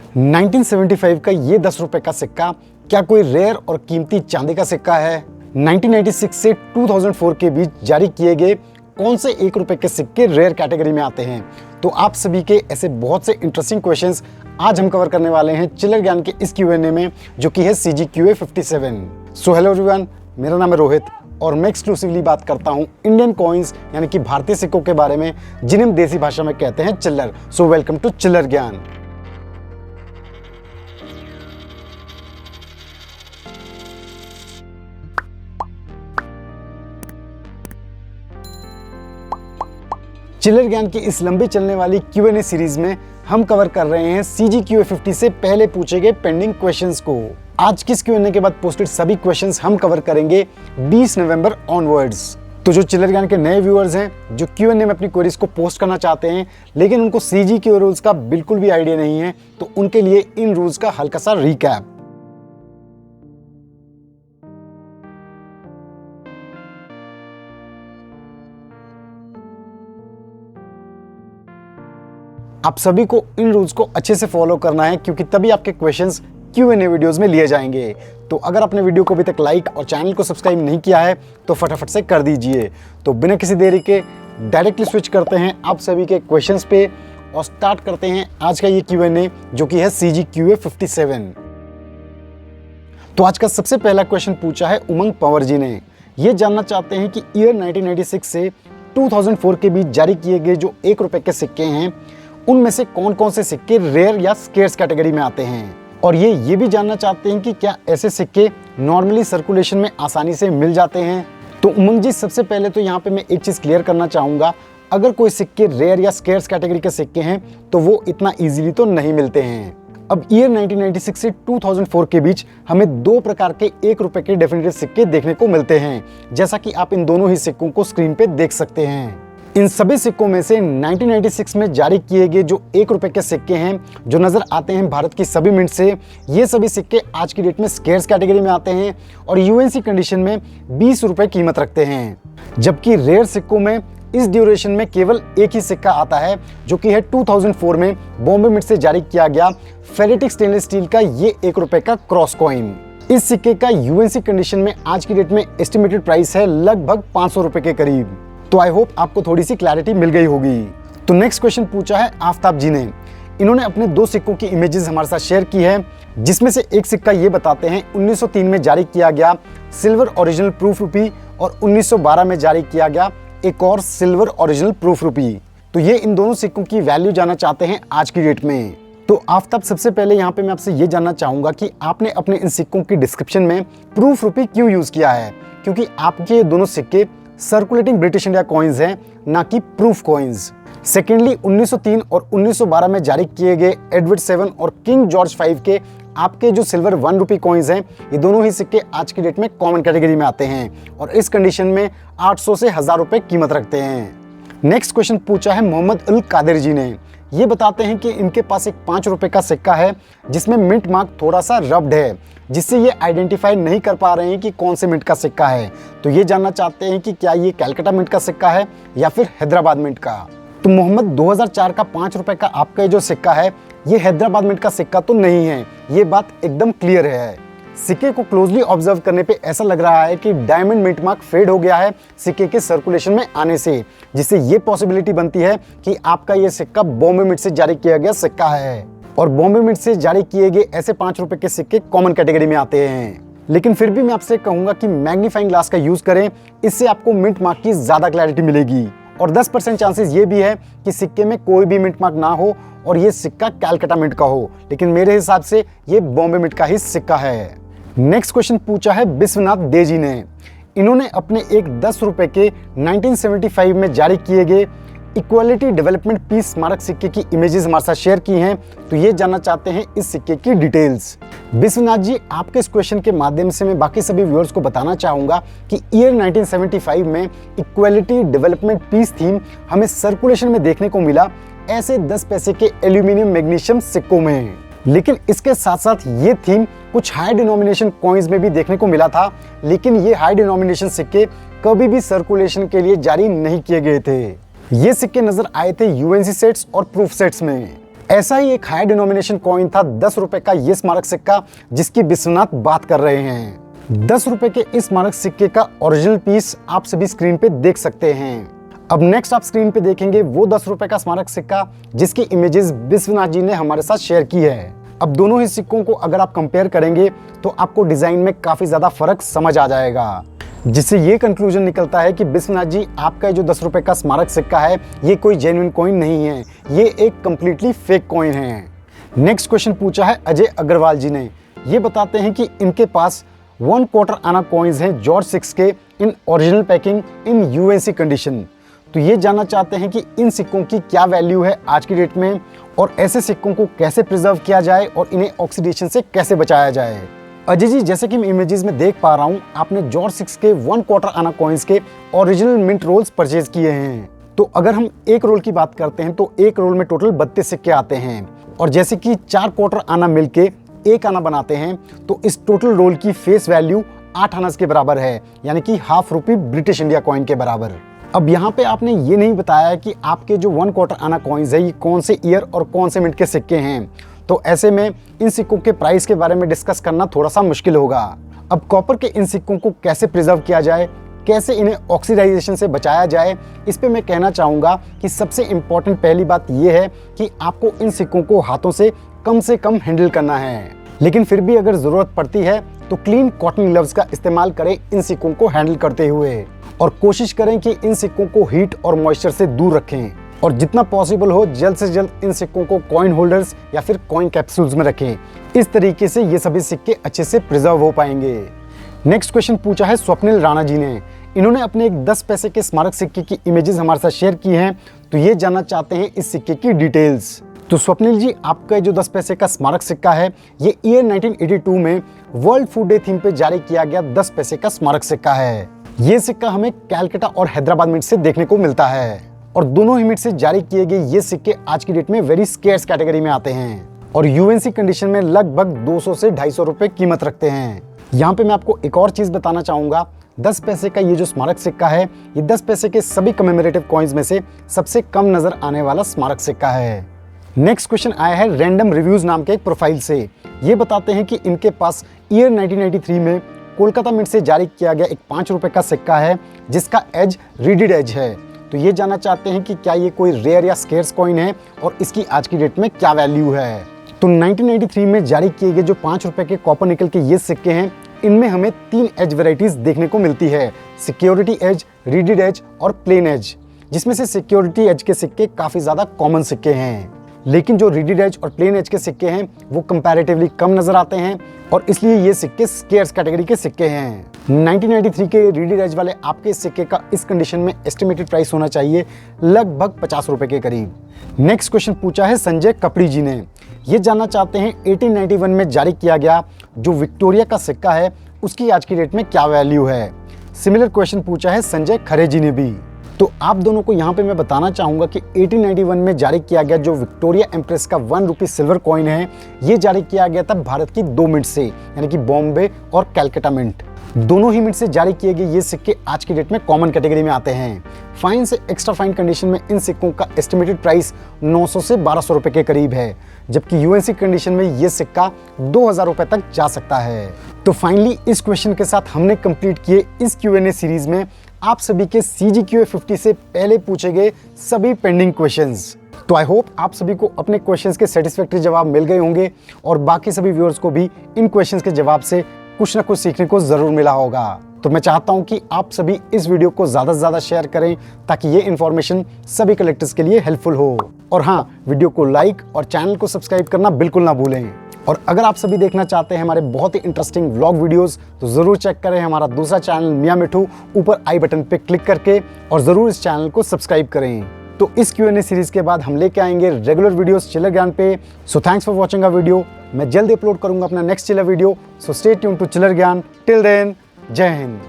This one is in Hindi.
1975 का ये 10 रुपए का सिक्का क्या कोई रेयर और कीमती चांदी का सिक्का है? 1996 से 2004 के बीच जारी किए गए कौन से 1 रुपए के सिक्के रेयर कैटेगरी में आते हैं? तो आप सभी के ऐसे बहुत से इंटरेस्टिंग क्वेश्चंस आज हम कवर करने वाले हैं चिल्लर ज्ञान के इस Q&A में, जो कि है CGQA 57। सो हेलो एवरीवन, मेरा नाम है रोहित और मैं एक्सक्लूसिवली बात करता हूं इंडियन कॉइन्स यानी कि भारतीय सिक्कों के बारे में, जिन्हें हम देसी भाषा में कहते हैं चिल्लर। सो वेलकम टू चिल्लर ज्ञान। चिल्लर ज्ञान की इस लंबी चलने वाली Q&A सीरीज में हम कवर कर रहे हैं CGQA 50 से पहले पूछे गए पेंडिंग क्वेश्चंस को। आज किस Q&A के बाद पोस्टेड सभी क्वेश्चंस हम कवर करेंगे 20 नवंबर ऑनवर्ड्स। तो जो चिल्लर ज्ञान के नए व्यूअर्स हैं, जो Q&A में अपनी क्वेरीज को पोस्ट करना चाहते हैं लेकिन उनको CGQA रूल्स का बिल्कुल भी आइडिया नहीं है, तो उनके लिए इन रूल्स का हल्का सा रिकैप। आप सभी को इन रूल्स को अच्छे से फॉलो करना है, क्योंकि तभी आपके क्वेश्चंस Q&A वीडियोस में लिए जाएंगे। तो अगर आपने वीडियो को अभी तक लाइक और चैनल को सब्सक्राइब नहीं किया है तो फटाफट से कर दीजिए। तो बिना किसी देरी के डायरेक्टली स्विच करते हैं आप सभी के क्वेश्चंस पे और स्टार्ट करते हैं आज का ये Q&A, जो कि है CGQA 57। तो आज का सबसे पहला क्वेश्चन पूछा है उमंग पंवर जी ने। ये जानना चाहते हैं कि ईयर 1996 से 2004 के बीच जारी किए गए जो 1 रुपए के सिक्के हैं, उनमें से कौन कौन से सिक्के रेयर या स्केर्स कैटेगरी में आते हैं। और ये भी जानना चाहते हैं कि क्या ऐसे सिक्के नॉर्मली सर्कुलेशन में आसानी से मिल जाते हैं। तो उमंग जी, सबसे पहले तो यहाँ पे मैं एक चीज़ क्लियर करना चाहूँगा, अगर कोई सिक्के रेयर या स्केर्स कैटेगरी के सिक्के हैं तो वो इतना ईजिली तो नहीं मिलते हैं। अब ईयर 1996 से 2004 के बीच हमें 2 प्रकार के 1 रुपए के डेफिनेटिव सिक्के देखने को मिलते हैं, जैसा कि आप इन दोनों ही सिक्कों को स्क्रीन पे देख सकते हैं। इन सभी सिक्कों में से 1996 में जारी किए गए जो 1 रुपए के सिक्के हैं, जो नजर आते हैं भारत की सभी मिंट से, ये सभी सिक्के आज की डेट में स्केर्स कैटेगरी में आते हैं और यूएनसी कंडीशन में 20 रुपए कीमत रखते हैं। जबकि रेयर सिक्कों में इस ड्यूरेशन में केवल एक ही सिक्का आता है, जो कि है 2004 में बॉम्बे मिंट से जारी किया गया फेरेटिक स्टेनलेस स्टील का ये 1 रुपए का क्रॉस कॉइन। इस सिक्के का यूएनसी कंडीशन में आज की डेट में एस्टिमेटेड प्राइस है लगभग 500 रुपए के करीब। तो आई होप आपको थोड़ी सी क्लैरिटी मिल गई होगी। तो नेक्स्ट क्वेश्चन पूछा है आफ्ताब जी ने। इन्होंने अपने 2 सिक्कों की इमेजेस हमारे साथ शेयर की है, जिसमें से एक सिक्का ये बताते हैं 1903 में जारी किया गया सिल्वर ओरिजिनल प्रूफ रूपी और 1912 में जारी किया गया एक और सिल्वर ओरिजिनल प्रूफ रूपी। तो ये इन दोनों सिक्कों की वैल्यू जानना चाहते हैं आज की डेट में। तो आफ्ताब, सबसे पहले यहाँ पे मैं आपसे ये जानना चाहूंगा कि आपने अपने इन सिक्कों की डिस्क्रिप्शन में प्रूफ रूपी क्यों यूज किया है, क्योंकि आपके ये दोनों सिक्के सर्कुलेटिंग ब्रिटिश इंडिया कॉइन्स हैं, ना कि प्रूफ कॉइन्स। सेकेंडली, 1903 और 1912 में जारी किए गए एडवर्ड 7 और किंग जॉर्ज 5 के आपके जो सिल्वर 1 रुपी कॉइन्स हैं, ये दोनों ही सिक्के आज की डेट में कॉमन कैटेगरी में आते हैं और इस कंडीशन में 800 से 1000 रुपए कीमत रखते हैं। नेक्स्ट क्वेश्चन पूछा है मोहम्मद अल कादिर जी ने। ये बताते हैं कि इनके पास एक 5 रुपए का सिक्का है, जिसमें मिंट मार्क थोड़ा सा रब्ड है, जिससे ये आइडेंटिफाई नहीं कर पा रहे हैं कि कौन से मिंट का सिक्का है। तो ये जानना चाहते हैं कि क्या ये कैलकाटा मिंट का सिक्का है या फिर हैदराबाद मिंट का। तो मोहम्मद, 2004 का 5 रुपए का आपका जो सिक्का है, ये हैदराबाद मिंट का सिक्का तो नहीं है, ये बात एकदम क्लियर है। सिक्के को क्लोजली ऑब्जर्व करने पे ऐसा लग रहा है कि डायमंड मिंट मार्क फेड हो गया है सिक्के के सर्कुलेशन में आने से, जिससे ये पॉसिबिलिटी बनती है कि आपका ये सिक्का बॉम्बे मिंट से जारी किया गया सिक्का है। और बॉम्बे मिंट से जारी किए गए ऐसे 5 रुपए के सिक्के कॉमन कैटेगरी में आते हैं। लेकिन फिर भी मैं आपसे कहूंगा कि मैग्नीफाइंग ग्लास का यूज करें, इससे आपको मिंट मार्क की ज्यादा क्लैरिटी मिलेगी। और 10% चांसेस ये भी है कि सिक्के में कोई भी मिंट मार्क ना हो और ये सिक्का कैलकाटा मिंट का हो, लेकिन मेरे हिसाब से ये बॉम्बे मिंट का ही सिक्का है। नेक्स्ट क्वेश्चन पूछा है विश्वनाथ दे जी ने। इन्होंने अपने एक 10 रुपए के 1975 में जारी किए गए इक्वालिटी डेवलपमेंट पीस स्मारक सिक्के की इमेजेस हमारे साथ शेयर की हैं। तो ये जानना चाहते हैं इस सिक्के की डिटेल्स। विश्वनाथ जी, आपके इस क्वेश्चन के माध्यम से मैं बाकी सभी व्यूअर्स को बताना चाहूंगा कि ईयर 1975 में इक्वालिटी डेवलपमेंट पीस थीम हमें सर्कुलेशन में देखने को मिला ऐसे 10 पैसे के एल्यूमिनियम मैग्नीशियम सिक्कों में। लेकिन इसके साथ साथ ये थीम कुछ हाई डिनोमिनेशन कॉइन्स में भी देखने को मिला था, लेकिन ये हाई डिनोमिनेशन सिक्के कभी भी सर्कुलेशन के लिए जारी नहीं किए गए थे। ये सिक्के नजर आए थे यूएनसी सेट्स और प्रूफ सेट्स में। ऐसा ही एक हाई डिनोमिनेशन कॉइन था 10 रुपए का ये स्मारक सिक्का, जिसकी विश्वनाथ बात कर रहे हैं। 10 रुपए के इस स्मारक सिक्के का ओरिजिनल पीस आप सभी स्क्रीन पे देख सकते हैं। अब नेक्स्ट आप स्क्रीन पे देखेंगे वो 10 रुपए का स्मारक सिक्का जिसकी इमेजेस विश्वनाथ जी ने हमारे साथ शेयर की है। अब दोनों ही सिक्कों को अगर आप कंपेयर करेंगे तो आपको डिजाइन में काफी ज्यादा फर्क समझ आ जाएगा, जिससे ये कंक्लूजन निकलता है कि विश्वनाथ जी आपका जो 10 रुपए का स्मारक सिक्का है ये कोई जेन्युइन कॉइन नहीं है, ये एक कंप्लीटली फेक कॉइन है। नेक्स्ट क्वेश्चन पूछा है अजय अग्रवाल जी ने। ये बताते हैं कि इनके पास 1/4 आना कॉइन्स हैं जॉर्ज 6 के in original packing in UNC condition. तो ये जानना चाहते हैं कि इन सिक्कों की क्या वैल्यू है आज की डेट में और ऐसे सिक्कों को कैसे प्रिजर्व किया जाए और इन्हें ऑक्सीडेशन से कैसे बचाया जाए। अजय जी, जैसे कि मैं इमेजेस में देख पा रहा हूँ आपने जॉर्ज 6 के 1/4 आना कॉइन्स के ओरिजिनल मिंट रोल्स परचेज किए हैं। तो अगर हम एक रोल की बात करते हैं तो एक रोल में टोटल 32 सिक्के आते हैं और जैसे कि 4/4 आना मिलके एक आना बनाते हैं तो इस टोटल रोल की फेस वैल्यू 8 आना के बराबर है, यानी कि ½ रुपये ब्रिटिश इंडिया कॉइन के बराबर। अब यहाँ पे आपने ये नहीं बताया कि आपके जो 1/4 आना कॉइन्स है ये कौन से ईयर और कौन से मिनट के सिक्के हैं, तो ऐसे में इन सिक्कों के प्राइस के बारे में डिस्कस करना थोड़ा सा मुश्किल होगा। अब कॉपर के इन सिक्कों को कैसे प्रिजर्व किया जाए, कैसे इन्हें ऑक्सीडाइजेशन से बचाया जाए, इस पे मैं कहना चाहूँगा कि सबसे इम्पॉर्टेंट पहली बात यह है कि आपको इन सिक्कों को हाथों से कम हैंडल करना है, लेकिन फिर भी अगर ज़रूरत पड़ती है तो क्लीन कॉटन ग्लव्स का इस्तेमाल करें इन सिक्कों को हैंडल करते हुए और कोशिश करें कि इन सिक्कों को हीट और मॉइस्चर से दूर रखें और जितना पॉसिबल हो जल्द से जल्द इन सिक्कों को कॉइन होल्डर्स या फिर कॉइन कैप्सूल्स में रखें। इस तरीके से ये सभी सिक्के अच्छे से प्रिजर्व हो पाएंगे। नेक्स्ट क्वेश्चन पूछा है स्वप्निल राणा जी ने। इन्होंने अपने एक 10 पैसे के स्मारक सिक्के की इमेजेस हमारे साथ शेयर की हैं, तो ये जानना चाहते हैं इस सिक्के की डिटेल्स। तो स्वप्निल जी, आपका जो 10 पैसे का स्मारक सिक्का है ये ईयर 1982 में वर्ल्ड फूड डे थीम पे जारी किया गया 10 पैसे का स्मारक सिक्का है। ये सिक्का हमें कैलकाटा और हैदराबाद मिंट से देखने को मिलता है और दोनों ही मिंट से जारी किए गए ये सिक्के आज की डेट में वेरी स्केर्स कैटेगरी में आते हैं और यूएनसी कंडीशन में लगभग 200 से 250 रुपए कीमत रखते हैं। यहाँ पे मैं आपको एक और चीज बताना चाहूंगा, 10 पैसे का ये जो स्मारक सिक्का है ये 10 पैसे के सभी कमेमोरेटिव कॉइन्स में से सबसे कम नजर आने वाला स्मारक सिक्का है। नेक्स्ट क्वेश्चन आया है रैंडम रिव्यूज नाम के एक प्रोफाइल से। ये बताते हैं कि इनके पास ईयर 1993 में कोलकाता मिंट से जारी किया गया एक 5 रुपए का सिक्का है जिसका एज रीडेड एज है। तो ये जानना चाहते हैं कि क्या ये कोई रेयर या स्केर्स कॉइन है और इसकी आज की डेट में क्या वैल्यू है। तो 1993 में जारी किए गए जो 5 रुपए के कॉपर निकल के ये सिक्के हैं इनमें हमें 3 एज वेराइटीज देखने को मिलती है, सिक्योरिटी एज, रीडेड एज और प्लेन एज, जिसमें से सिक्योरिटी एज के सिक्के काफी ज्यादा कॉमन सिक्के हैं, लेकिन जो रीडेड एज और प्लेन एज के सिक्के हैं वो कंपैरेटिवली कम नजर आते हैं और इसलिए ये सिक्के स्केर्स कैटेगरी के सिक्के हैं। 1993 के रीडेड एज वाले आपके सिक्के का इस कंडीशन में एस्टिमेटेड प्राइस होना चाहिए लगभग 50 रुपए के करीब। नेक्स्ट क्वेश्चन पूछा है संजय कपड़ी जी ने। ये जानना चाहते हैं 1891 में जारी किया गया जो विक्टोरिया का सिक्का है उसकी आज की डेट में क्या वैल्यू है। सिमिलर क्वेश्चन पूछा है संजय खरे जी ने भी। तो आप दोनों को यहाँ पे मैं बताना चाहूंगा कि 1891 में जारी किया गया जो विक्टोरिया एम्प्रेस का 1 रुपये सिल्वर कॉइन है ये जारी किया गया था भारत की 2 मिंट से, यानी कि बॉम्बे और कैलकाटा मिंट। दोनों ही मिंट से जारी किए गए ये सिक्के आज की डेट में कॉमन कैटेगरी में आते हैं। फाइन से एक्स्ट्रा फाइन कंडीशन में इन सिक्कों का एस्टिमेटेड प्राइस 900 से 1200 रुपए के करीब है, जबकि यूएनसी कंडीशन में ये सिक्का 2000 रुपए तक जा सकता है। तो फाइनली इस क्वेश्चन के साथ हमने कंप्लीट किए इस Q&A सीरीज में आप सभी के CGQA 50 से पहले पूछे गए सभी पेंडिंग क्वेश्चंस। तो आई होप आप सभी को अपने क्वेश्चंस के सेटिस्फैक्टरी जवाब मिल गए होंगे और बाकी सभी व्यूअर्स को भी इन क्वेश्चंस के जवाब से कुछ ना कुछ सीखने को जरूर मिला होगा। तो मैं चाहता हूं कि आप सभी इस वीडियो को ज्यादा से ज्यादा शेयर करें ताकि ये इन्फॉर्मेशन सभी कलेक्टर्स के लिए हेल्पफुल हो। और हाँ, वीडियो को लाइक और चैनल को सब्सक्राइब करना बिल्कुल ना भूलें। और अगर आप सभी देखना चाहते हैं हमारे बहुत ही इंटरेस्टिंग व्लॉग वीडियोस तो जरूर चेक करें हमारा दूसरा चैनल मियां मिठू, ऊपर आई बटन पे क्लिक करके, और जरूर इस चैनल को सब्सक्राइब करें। तो इस Q&A सीरीज के बाद हम लेके आएंगे रेगुलर वीडियोस चिलर ज्ञान पे। So thanks for watching a video. मैं जल्दी अपलोड करूंगा अपना next Chiller video. So stay tune to Chiller Gyan. Till then, जय हिंद।